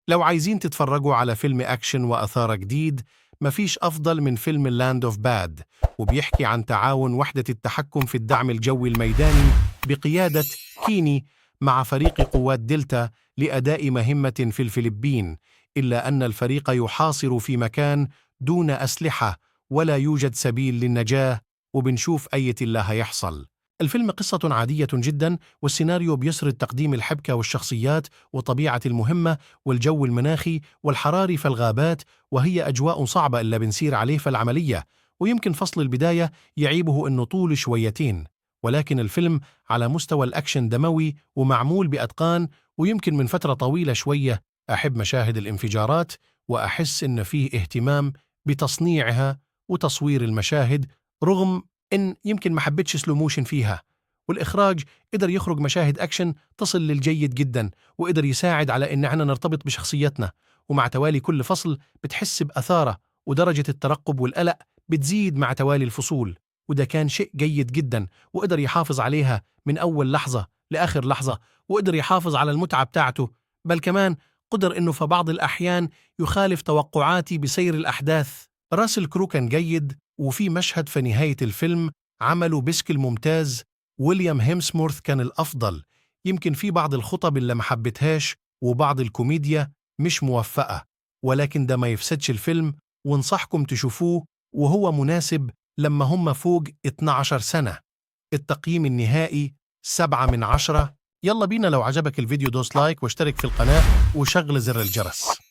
لو عايزين تتفرجوا على فيلم أكشن وأثارة جديد، مفيش أفضل من فيلم لاند أوف باد، وبيحكي عن تعاون وحدة التحكم في الدعم الجوي الميداني بقيادة كيني مع فريق قوات دلتا لأداء مهمة في الفلبين، إلا أن الفريق يحاصر في مكان دون أسلحة ولا يوجد سبيل للنجاة، وبنشوف أية الله هيحصل. الفيلم قصة عادية جدا، والسيناريو بيسرد تقديم الحبكة والشخصيات وطبيعة المهمة والجو المناخي والحراري في الغابات، وهي أجواء صعبة إلا بنسير عليه في العملية. ويمكن فصل البداية يعيبه إنه طول شويتين، ولكن الفيلم على مستوى الأكشن دموي ومعمول بأتقان. ويمكن من فترة طويلة شوية أحب مشاهد الانفجارات، وأحس إن فيه اهتمام بتصنيعها وتصوير المشاهد، رغم إن يمكن ما حبيتش سلو موشن فيها. والإخراج قدر يخرج مشاهد أكشن تصل للجيد جدا، وقدر يساعد على إن احنا نرتبط بشخصيتنا. ومع توالي كل فصل بتحس بأثارة، ودرجة الترقب والقلق بتزيد مع توالي الفصول، وده كان شيء جيد جدا. وقدر يحافظ عليها من أول لحظة لآخر لحظة، وقدر يحافظ على المتعة بتاعته، بل كمان قدر إنه في بعض الأحيان يخالف توقعاتي بسير الأحداث. راسل كرو كان جيد، وفي مشهد في نهاية الفيلم عمله بشكل ممتاز. ويليام هيمسمورث كان الأفضل. يمكن في بعض الخطب اللي ما حبتهاش وبعض الكوميديا مش موفقة، ولكن ده ما يفسدش الفيلم، وانصحكم تشوفوه وهو مناسب لما هم فوق 12 سنة. التقييم النهائي 7/10. يلا بينا، لو عجبك الفيديو دوس لايك واشترك في القناة وشغل زر الجرس.